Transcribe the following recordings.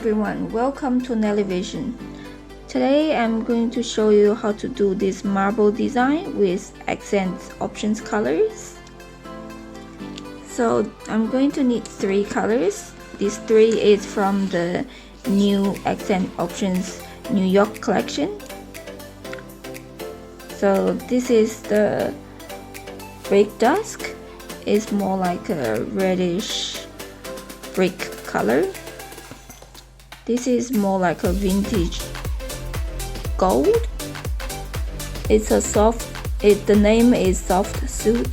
everyone, welcome to Nellyvision. Today I'm going to show you how to do this marble design with accent options colors. So I'm going to need 3 colors. These 3 is from the new accent options New York collection. So this is the brick dusk. It's more like a reddish brick color. This is more like a vintage gold. It's a soft, the name is soft suede.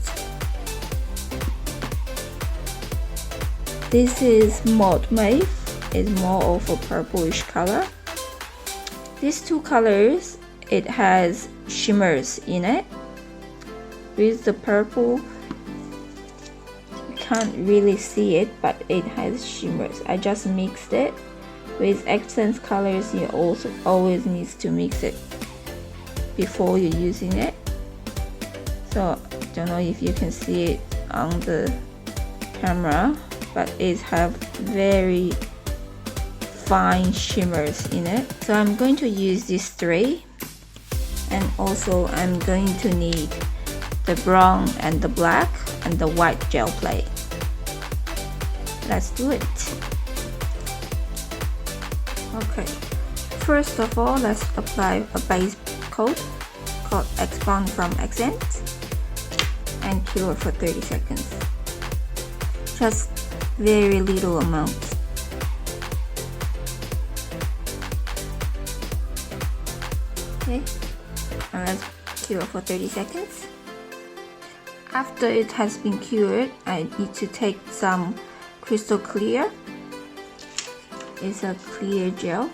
This is mauve. It's more of a purplish color. These 2 colors, it has shimmers in it. With the purple, you can't really see it, but it has shimmers. I just mixed it. With accent colors, you also always need to mix it before you're using it. So I don't know if you can see it on the camera, but it have very fine shimmers in it. So I'm going to use these 3, and also I'm going to need the brown and the black and the white gel plate. Let's do it. Okay, first of all, let's apply a base coat called Expand from Accent and cure for 30 seconds. Just very little amount. Okay, and let's cure for 30 seconds. After it has been cured, I need to take some crystal clear. It's a clear gel.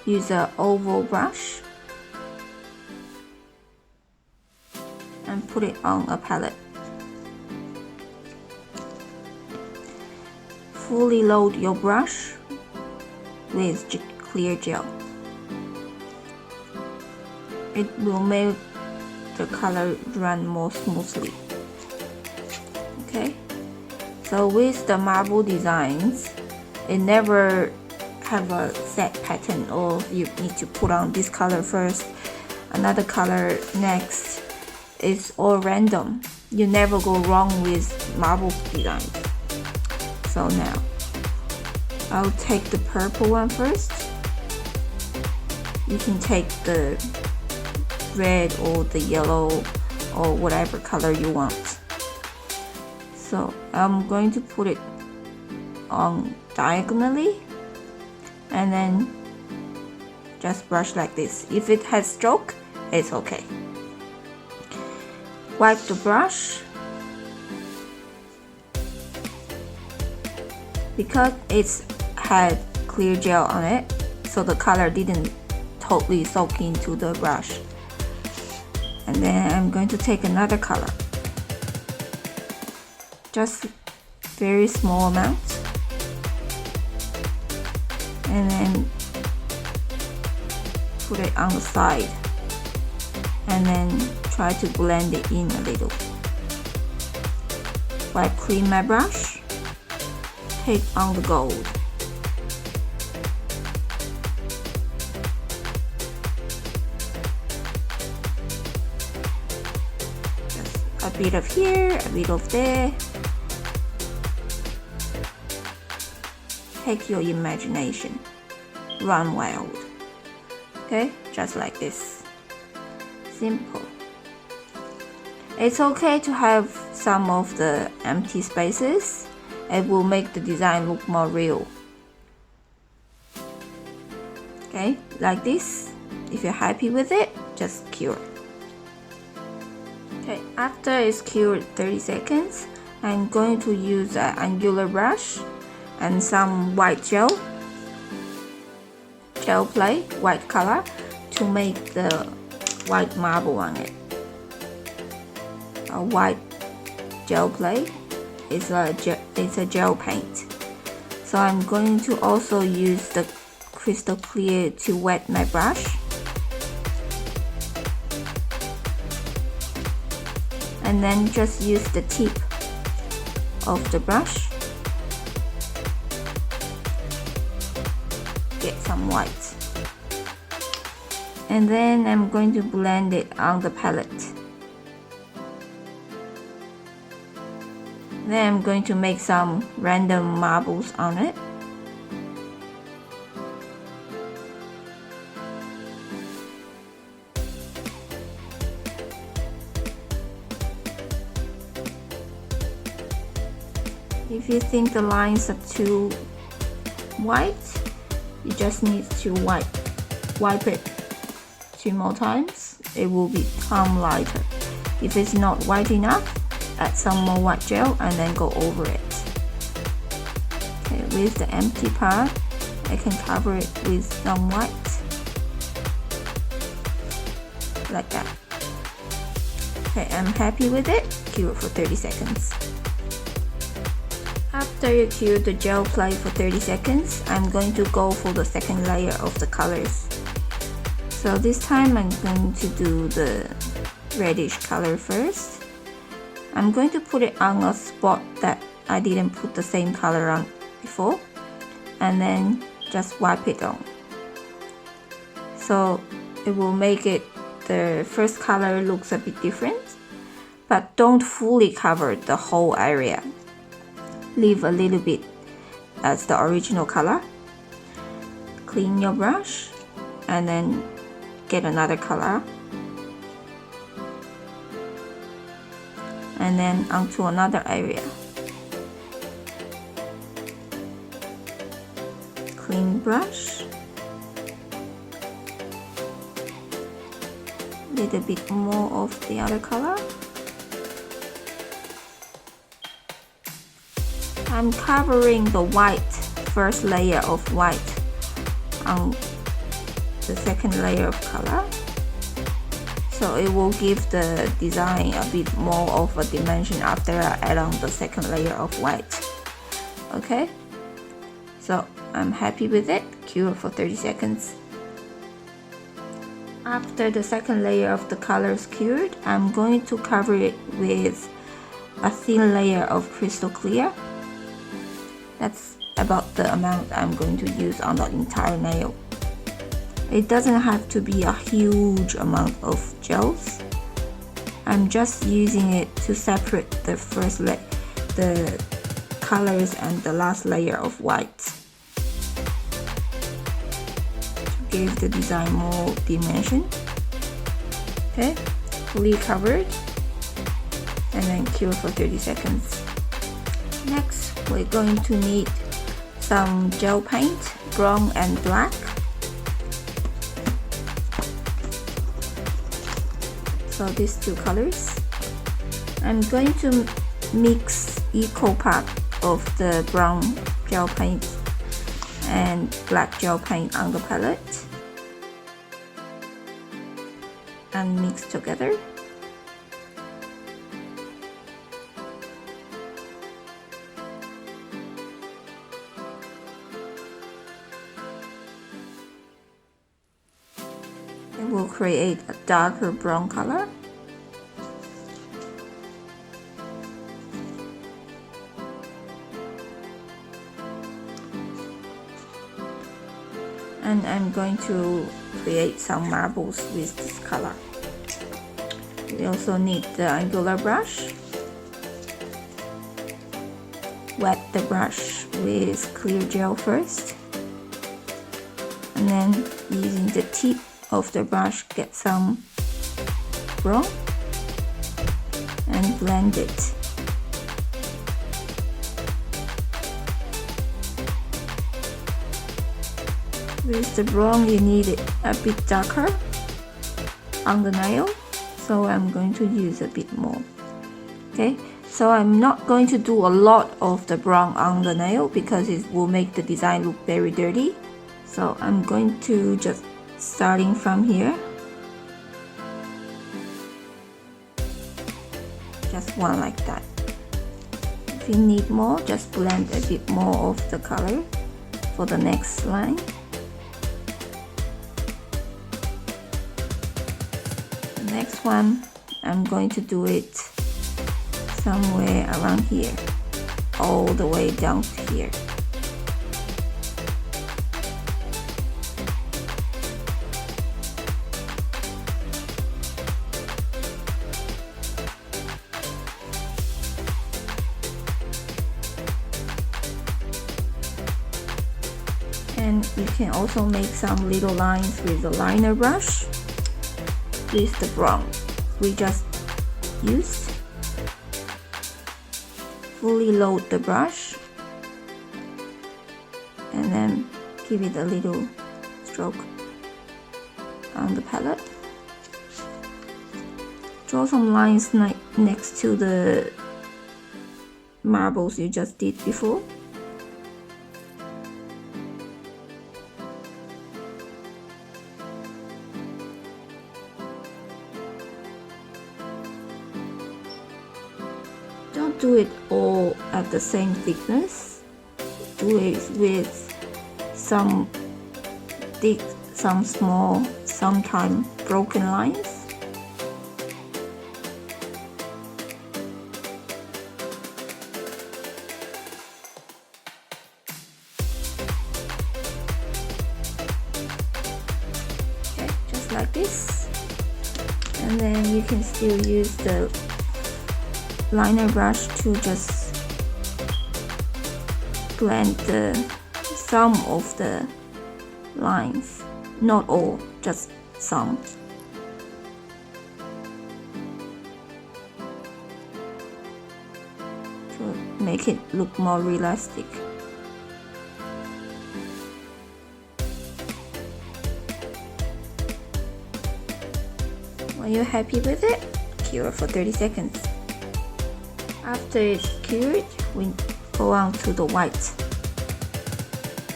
Use an oval brush and put it on a palette. Fully load your brush with clear gel. It will make the color run more smoothly. Okay. So with the marble designs, it never have a set pattern, or you need to put on this color first, another color next. It's all random. You never go wrong with marble designs. So now, I'll take the purple one first. You can take the red or the yellow or whatever color you want. So I'm going to put it on diagonally and then just brush like this. If it has stroke, it's okay. Wipe the brush. Because it's had clear gel on it, so the color didn't totally soak into the brush. And then I'm going to take another color. Just very small amount, and then put it on the side, and then try to blend it in a little. Wipe clean my brush, take on the gold. Just a bit of here, a bit of there. Take your imagination, run wild. Okay, just like this. Simple. It's okay to have some of the empty spaces. It will make the design look more real. Okay, like this. If you're happy with it, just cure. Okay, after it's cured 30 seconds, I'm going to use an angular brush and some white gel plate, white color, to make the white marble on it. A white gel plate is a gel paint. So I'm going to also use the crystal clear to wet my brush. and then just use the tip of the brush some white. And then I'm going to blend it on the palette. Then I'm going to make some random marbles on it. If you think the lines are too white, you just need to wipe it 2 more times. It will become lighter. If it's not white enough, add some more white gel and then go over it. Okay, with the empty part, I can cover it with some white, like that. Okay, I'm happy with it. Cure for 30 seconds. After you cure the gel plate for 30 seconds, I'm going to go for the second layer of the colors. So this time I'm going to do the reddish color first. I'm going to put it on a spot that I didn't put the same color on before, and then just wipe it on. So it will make it, the first color looks a bit different, but don't fully cover the whole area. Leave a little bit as the original color. Clean your brush and then get another color, and then onto another area. Clean brush, little bit more of the other color. I'm covering the white, first layer of white on the second layer of color, so it will give the design a bit more of a dimension after I add on the second layer of white. Okay, so I'm happy with it. Cure for 30 seconds. After the second layer of the color is cured, I'm going to cover it with a thin layer of crystal clear. That's about the amount I'm going to use on the entire nail. It doesn't have to be a huge amount of gels. I'm just using it to separate the first layer, the colors and the last layer of white, to give the design more dimension. Okay, fully covered, and then cure for 30 seconds. Next, we're going to need some gel paint, brown and black. So these two colors. I'm going to mix equal part of the brown gel paint and black gel paint on the palette and mix together. It will create a darker brown color. And I'm going to create some marbles with this color. We also need the angular brush. Wet the brush with clear gel first, and then using the tip of the brush get some brown and blend it. With the brown, you need it a bit darker on the nail, so I'm going to use a bit more. Okay, so I'm not going to do a lot of the brown on the nail because it will make the design look very dirty. So I'm going to just starting from here, just one like that. If you need more, just blend a bit more of the color for the next line. The next one, I'm going to do it somewhere around here, all the way down to here. And you can also make some little lines with the liner brush with the brown we just used. Fully load the brush and then give it a little stroke on the palette. Draw some lines next to the marbles you just did before. Don't do it all at the same thickness. Do it with some thick, some small, sometimes broken lines. Okay, just like this. And then you can still use the liner brush to just blend some of the lines, not all, just some. To make it look more realistic. When you're happy with it, cure for 30 seconds. After it's cured, we go on to the white.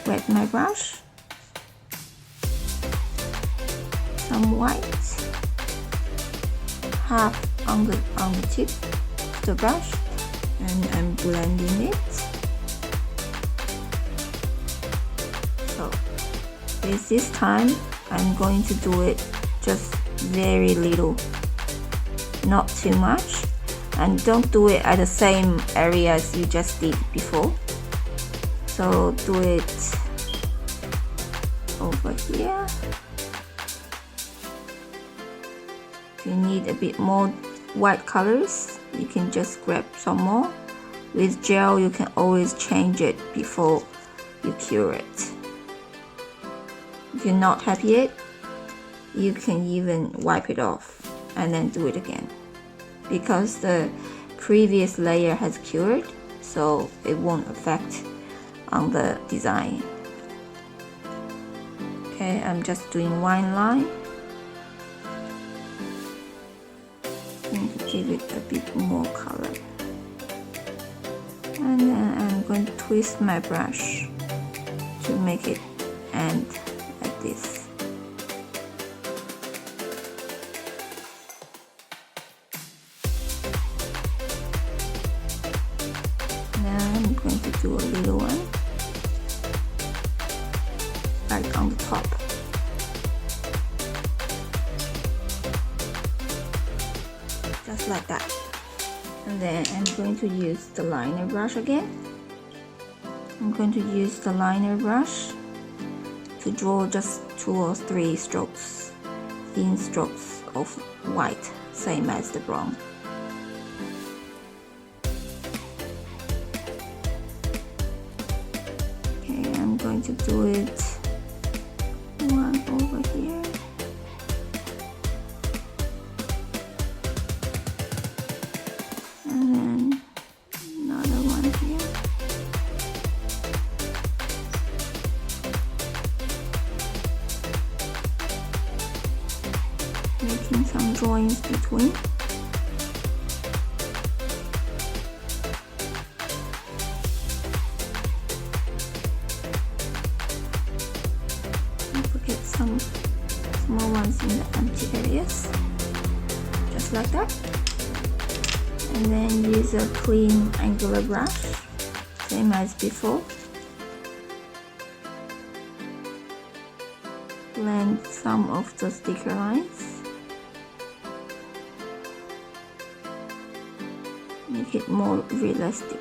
Wet my brush, some white, half on the tip of the brush, and I'm blending it. So this time I'm going to do it just very little, not too much. And don't do it at the same area as you just did before. So do it over here. If you need a bit more white colors, you can just grab some more. With gel, you can always change it before you cure it. If you're not happy yet, you can even wipe it off and then do it again. Because the previous layer has cured, so it won't affect on the design. Okay, I'm just doing one line. I'm going to give it a bit more color. And then I'm going to twist my brush to make it end like this. I'm going to do a little one right on the top. Just like that. And then I'm going to use the liner brush again. I'm going to use the liner brush to draw just 2 or 3 strokes, thin strokes of white, same as the brown. I'm going to do it one over here, and then another one here. Making some drawings between. Some small ones in the empty areas, just like that. And then use a clean angular brush, same as before. Blend some of the sticker lines. Make it more realistic.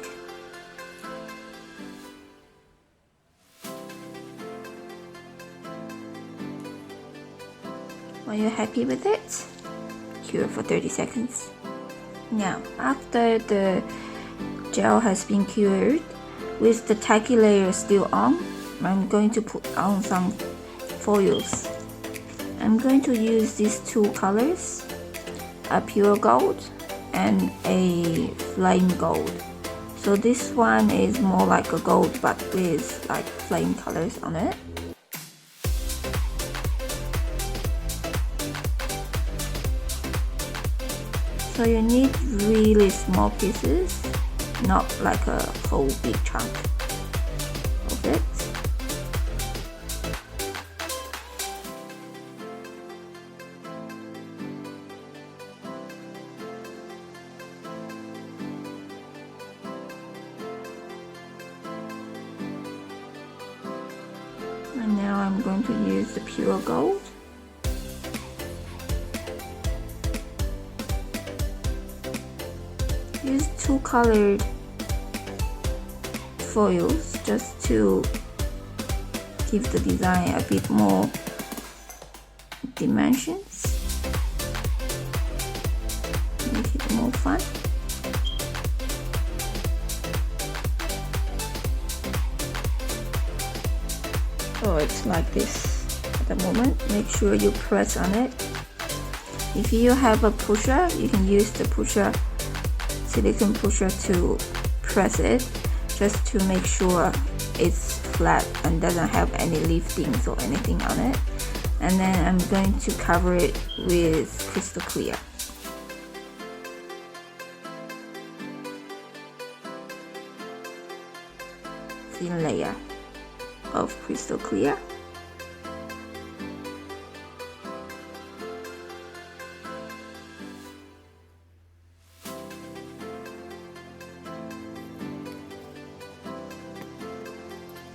When you're happy with it, cure for 30 seconds. Now, after the gel has been cured, with the tacky layer still on, I'm going to put on some foils. I'm going to use these two colors, a pure gold and a flame gold. So this one is more like a gold but with like flame colors on it. So you need really small pieces, not like a whole big chunk of it. And now I'm going to use the pure gold. Use two colored foils just to give the design a bit more dimensions, make it more fun. So it's like this at the moment. Make sure you press on it. If you have a pusher, you can use the silicone pusher to press it, just to make sure it's flat and doesn't have any liftings or anything on it. And then I'm going to cover it with crystal clear. Thin layer of crystal clear.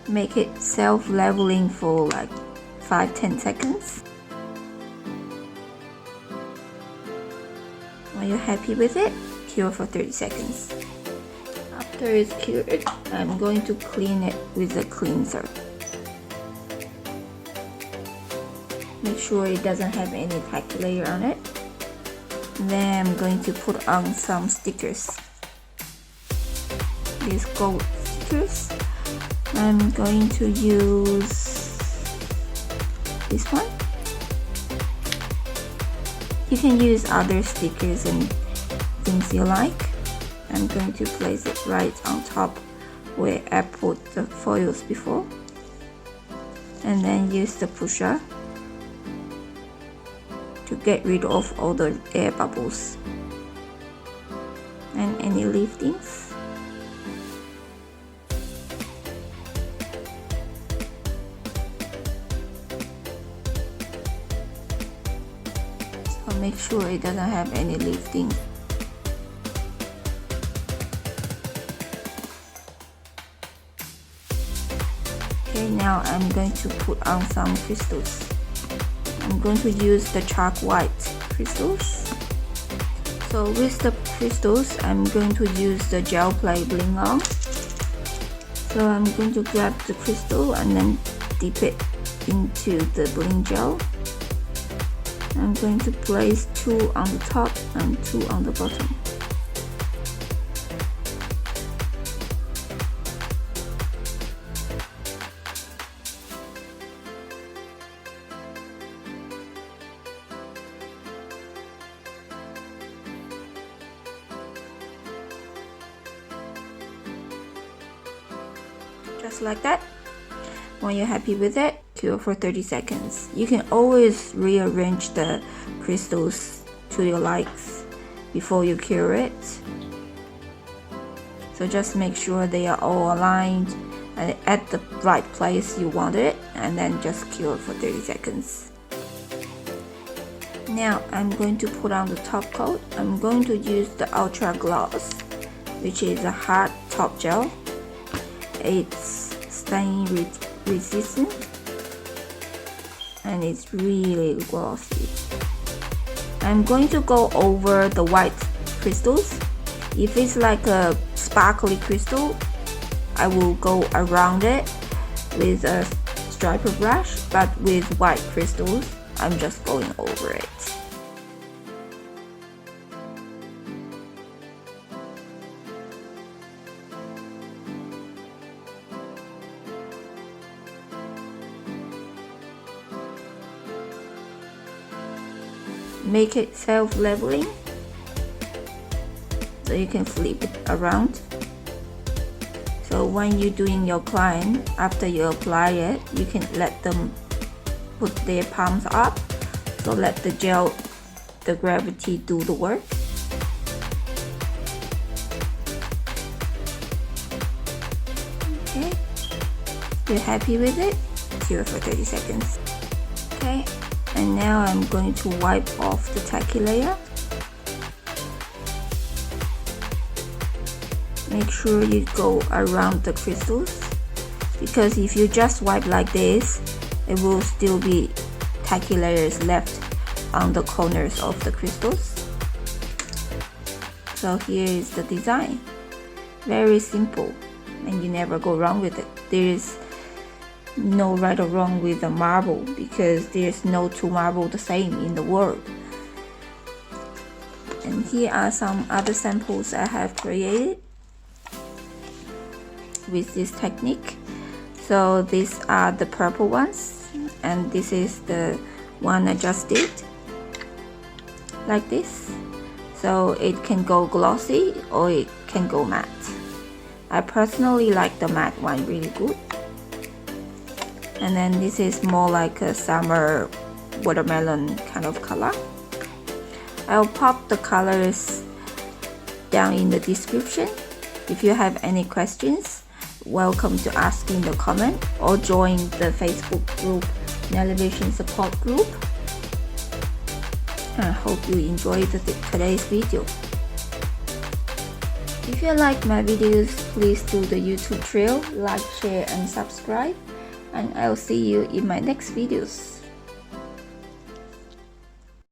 Make it self-leveling for like 5-10 seconds. When you're happy with it, cure for 30 seconds. After it's cured, I'm going to clean it with a cleanser. Make sure it doesn't have any tacky layer on it. Then I'm going to put on some stickers. These gold stickers. I'm going to use this one. You can use other stickers and things you like. I'm going to place it right on top where I put the foils before. And then use the pusher to get rid of all the air bubbles and any liftings. So make sure it doesn't have any lifting. Okay, now I'm going to put on some crystals. I'm going to use the chalk white crystals. So with the crystals, I'm going to use the gel play bling on. So I'm going to grab the crystal and then dip it into the bling gel. I'm going to place 2 on the top and 2 on the bottom. Just like that. When you're happy with it, cure for 30 seconds. You can always rearrange the crystals to your likes before you cure it. So just make sure they are all aligned and at the right place you want it, and then just cure for 30 seconds. Now I'm going to put on the top coat. I'm going to use the Ultra Gloss, which is a hard top gel. It's stain resistant and it's really glossy. I'm going to go over the white crystals. If it's like a sparkly crystal, I will go around it with a striper brush, but with white crystals, I'm just going over it. make it self-leveling, so you can flip it around. So when you're doing your client, after you apply it, you can let them put their palms up, so let the gel, the gravity do the work. Okay, you're happy with it? Cure for 30 seconds. Okay, and now I'm going to wipe off the tacky layer. Make sure you go around the crystals, because if you just wipe like this, it will still be tacky layers left on the corners of the crystals. So here is the design. Very simple, and you never go wrong with it. There is no right or wrong with the marble, because there's no two marble the same in the world. And here are some other samples I have created with this technique. So these are the purple ones, and this is the one I just did, like this. So it can go glossy or it can go matte. I personally like the matte one really good. And then this is more like a summer watermelon kind of color. I'll pop the colors down in the description. If you have any questions, welcome to ask in the comment or join the Facebook group, Elevation Support Group. I hope you enjoyed today's video. If you like my videos, please do the YouTube trail, like, share and subscribe, and I'll see you in my next videos.